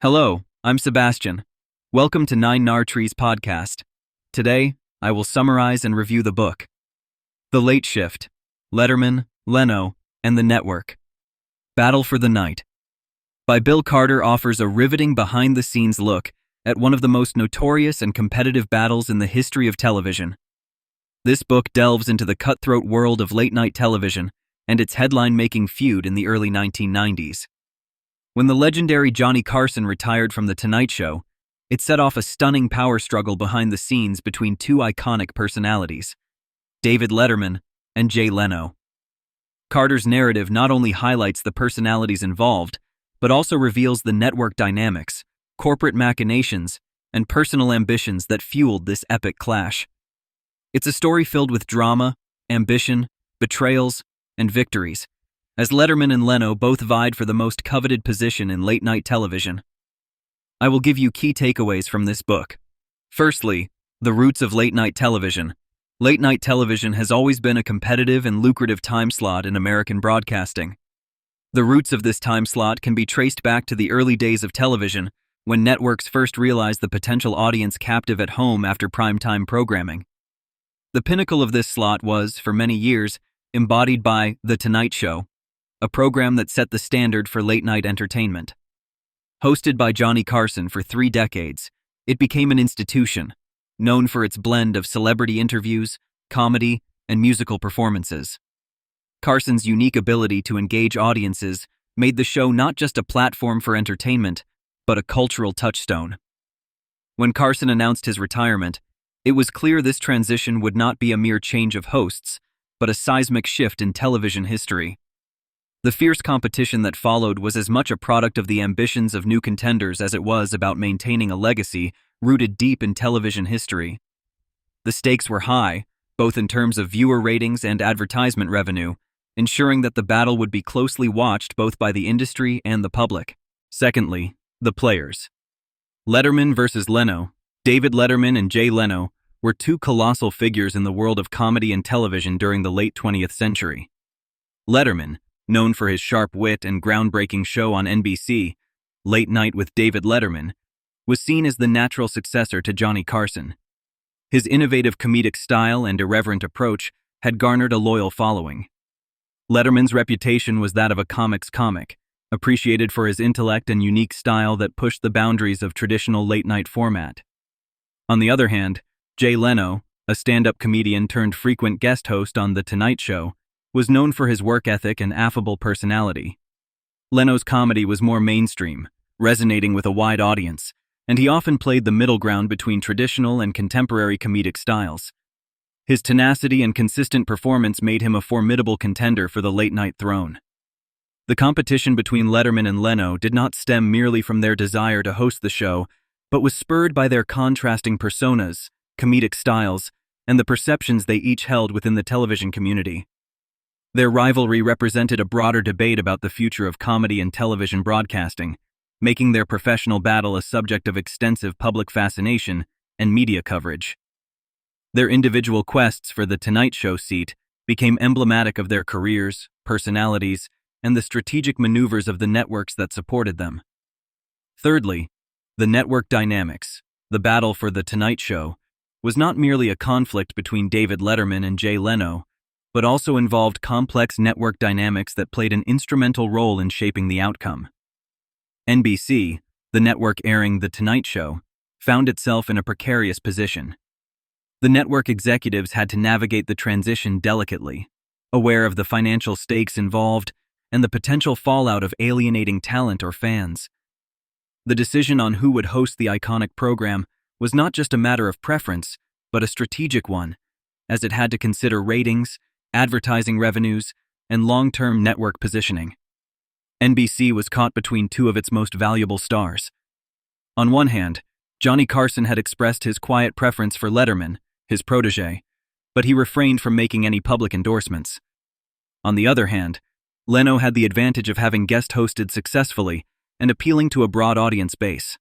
Hello, I'm Sebastian. Welcome to Nine Nar Trees podcast. Today, I will summarize and review the book, The Late Shift, Letterman, Leno, and the Network. Battle for the Night by Bill Carter offers a riveting behind-the-scenes look at one of the most notorious and competitive battles in the history of television. This book delves into the cutthroat world of late-night television and its headline-making feud in the early 1990s. When the legendary Johnny Carson retired from The Tonight Show, it set off a stunning power struggle behind the scenes between two iconic personalities, David Letterman and Jay Leno. Carter's narrative not only highlights the personalities involved, but also reveals the network dynamics, corporate machinations, and personal ambitions that fueled this epic clash. It's a story filled with drama, ambition, betrayals, and victories, as Letterman and Leno both vied for the most coveted position in late-night television. I will give you key takeaways from this book. Firstly, the roots of late-night television. Late-night television has always been a competitive and lucrative time slot in American broadcasting. The roots of this time slot can be traced back to the early days of television, when networks first realized the potential audience captive at home after primetime programming. The pinnacle of this slot was, for many years, embodied by The Tonight Show, a program that set the standard for late-night entertainment. Hosted by Johnny Carson for 3 decades, it became an institution, known for its blend of celebrity interviews, comedy, and musical performances. Carson's unique ability to engage audiences made the show not just a platform for entertainment, but a cultural touchstone. When Carson announced his retirement, it was clear this transition would not be a mere change of hosts, but a seismic shift in television history. The fierce competition that followed was as much a product of the ambitions of new contenders as it was about maintaining a legacy rooted deep in television history. The stakes were high, both in terms of viewer ratings and advertisement revenue, ensuring that the battle would be closely watched both by the industry and the public. Secondly, the players. Letterman versus Leno. David Letterman and Jay Leno were two colossal figures in the world of comedy and television during the late 20th century. Letterman, known for his sharp wit and groundbreaking show on NBC, Late Night with David Letterman, was seen as the natural successor to Johnny Carson. His innovative comedic style and irreverent approach had garnered a loyal following. Letterman's reputation was that of a comic's comic, appreciated for his intellect and unique style that pushed the boundaries of traditional late-night format. On the other hand, Jay Leno, a stand-up comedian turned frequent guest host on The Tonight Show, was known for his work ethic and affable personality. Leno's comedy was more mainstream, resonating with a wide audience, and he often played the middle ground between traditional and contemporary comedic styles. His tenacity and consistent performance made him a formidable contender for the late-night throne. The competition between Letterman and Leno did not stem merely from their desire to host the show, but was spurred by their contrasting personas, comedic styles, and the perceptions they each held within the television community. Their rivalry represented a broader debate about the future of comedy and television broadcasting, making their professional battle a subject of extensive public fascination and media coverage. Their individual quests for the Tonight Show seat became emblematic of their careers, personalities, and the strategic maneuvers of the networks that supported them. Thirdly, the network dynamics. The battle for the Tonight Show was not merely a conflict between David Letterman and Jay Leno, but also involved complex network dynamics that played an instrumental role in shaping the outcome. NBC, the network airing The Tonight Show, found itself in a precarious position. The network executives had to navigate the transition delicately, aware of the financial stakes involved and the potential fallout of alienating talent or fans. The decision on who would host the iconic program was not just a matter of preference, but a strategic one, as it had to consider ratings, advertising revenues, and long-term network positioning. NBC was caught between two of its most valuable stars. On one hand, Johnny Carson had expressed his quiet preference for Letterman, his protege, but he refrained from making any public endorsements. On the other hand, Leno had the advantage of having guest-hosted successfully and appealing to a broad audience base.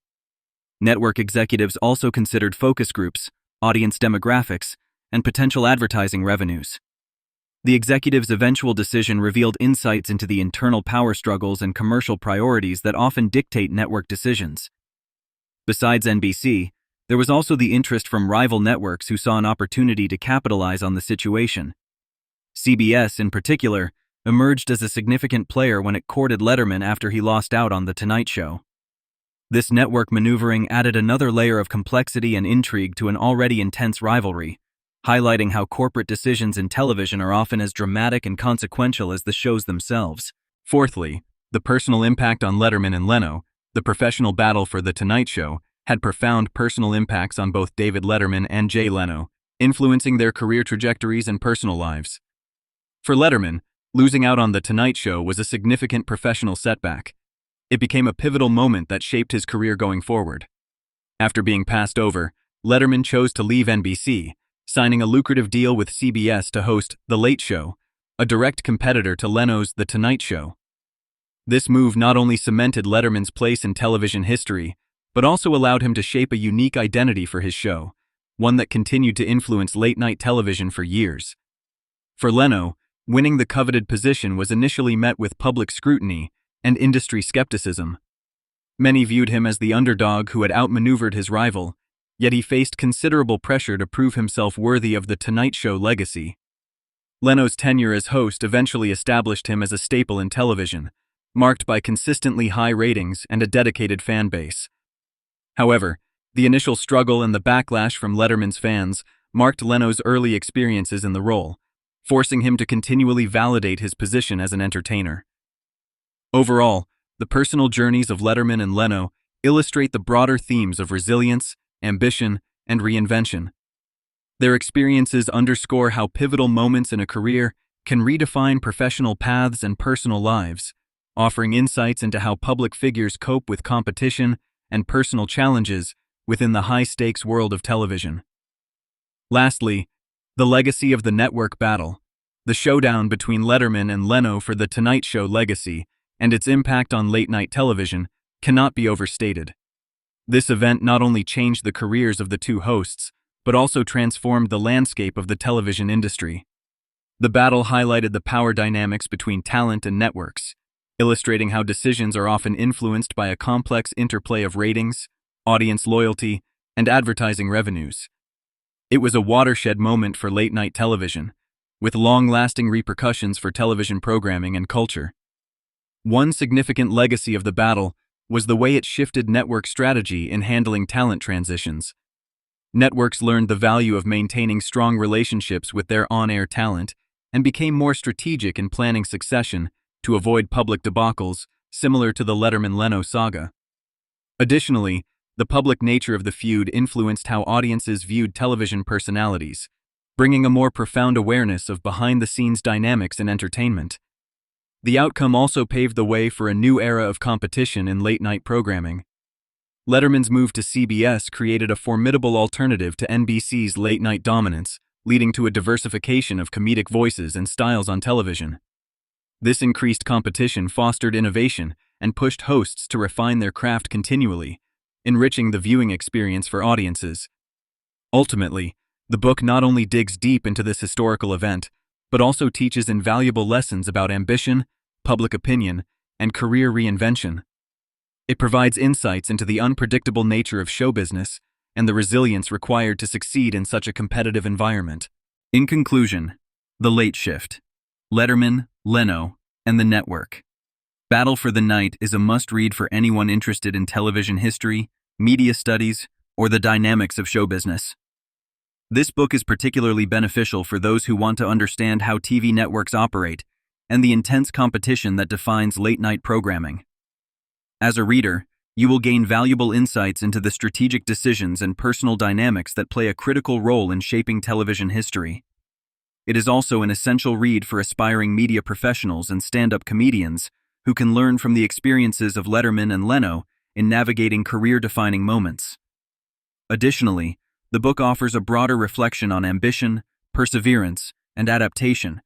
Network executives also considered focus groups, audience demographics, and potential advertising revenues. The executive's eventual decision revealed insights into the internal power struggles and commercial priorities that often dictate network decisions. Besides NBC, there was also the interest from rival networks who saw an opportunity to capitalize on the situation. CBS, in particular, emerged as a significant player when it courted Letterman after he lost out on The Tonight Show. This network maneuvering added another layer of complexity and intrigue to an already intense rivalry, highlighting how corporate decisions in television are often as dramatic and consequential as the shows themselves. Fourthly, the personal impact on Letterman and Leno, the professional battle for The Tonight Show, had profound personal impacts on both David Letterman and Jay Leno, influencing their career trajectories and personal lives. For Letterman, losing out on The Tonight Show was a significant professional setback. It became a pivotal moment that shaped his career going forward. After being passed over, Letterman chose to leave NBC, signing a lucrative deal with CBS to host The Late Show, a direct competitor to Leno's The Tonight Show. This move not only cemented Letterman's place in television history, but also allowed him to shape a unique identity for his show, one that continued to influence late-night television for years. For Leno, winning the coveted position was initially met with public scrutiny and industry skepticism. Many viewed him as the underdog who had outmaneuvered his rival, yet he faced considerable pressure to prove himself worthy of the Tonight Show legacy. Leno's tenure as host eventually established him as a staple in television, marked by consistently high ratings and a dedicated fan base. However, the initial struggle and the backlash from Letterman's fans marked Leno's early experiences in the role, forcing him to continually validate his position as an entertainer. Overall, the personal journeys of Letterman and Leno illustrate the broader themes of resilience, ambition, and reinvention. Their experiences underscore how pivotal moments in a career can redefine professional paths and personal lives, offering insights into how public figures cope with competition and personal challenges within the high-stakes world of television. Lastly, the legacy of the network battle. The showdown between Letterman and Leno for The Tonight Show legacy and its impact on late-night television cannot be overstated. This event not only changed the careers of the two hosts, but also transformed the landscape of the television industry. The battle highlighted the power dynamics between talent and networks, illustrating how decisions are often influenced by a complex interplay of ratings, audience loyalty, and advertising revenues. It was a watershed moment for late-night television, with long-lasting repercussions for television programming and culture. One significant legacy of the battle was the way it shifted network strategy in handling talent transitions. Networks learned the value of maintaining strong relationships with their on-air talent and became more strategic in planning succession to avoid public debacles similar to the Letterman-Leno saga. Additionally, the public nature of the feud influenced how audiences viewed television personalities, bringing a more profound awareness of behind-the-scenes dynamics in entertainment. The outcome also paved the way for a new era of competition in late-night programming. Letterman's move to CBS created a formidable alternative to NBC's late-night dominance, leading to a diversification of comedic voices and styles on television. This increased competition fostered innovation and pushed hosts to refine their craft continually, enriching the viewing experience for audiences. Ultimately, the book not only digs deep into this historical event, but also teaches invaluable lessons about ambition, public opinion, and career reinvention. It provides insights into the unpredictable nature of show business and the resilience required to succeed in such a competitive environment. In conclusion, The Late Shift, Letterman, Leno, and the Network. Battle for the Night is a must-read for anyone interested in television history, media studies, or the dynamics of show business. This book is particularly beneficial for those who want to understand how TV networks operate and the intense competition that defines late-night programming. As a reader, you will gain valuable insights into the strategic decisions and personal dynamics that play a critical role in shaping television history. It is also an essential read for aspiring media professionals and stand-up comedians who can learn from the experiences of Letterman and Leno in navigating career-defining moments. Additionally, the book offers a broader reflection on ambition, perseverance, and adaptation,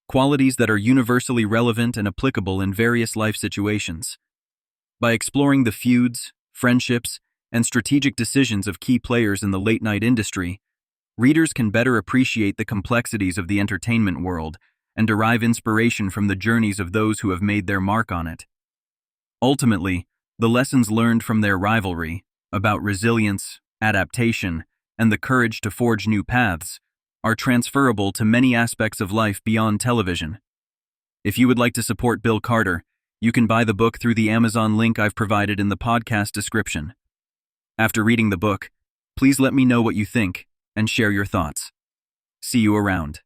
qualities that are universally relevant and applicable in various life situations. By exploring the feuds, friendships, and strategic decisions of key players in the late-night industry, readers can better appreciate the complexities of the entertainment world and derive inspiration from the journeys of those who have made their mark on it. Ultimately, the lessons learned from their rivalry about resilience, adaptation, and the courage to forge new paths are transferable to many aspects of life beyond television. If you would like to support Bill Carter, you can buy the book through the Amazon link I've provided in the podcast description. After reading the book, please let me know what you think and share your thoughts. See you around.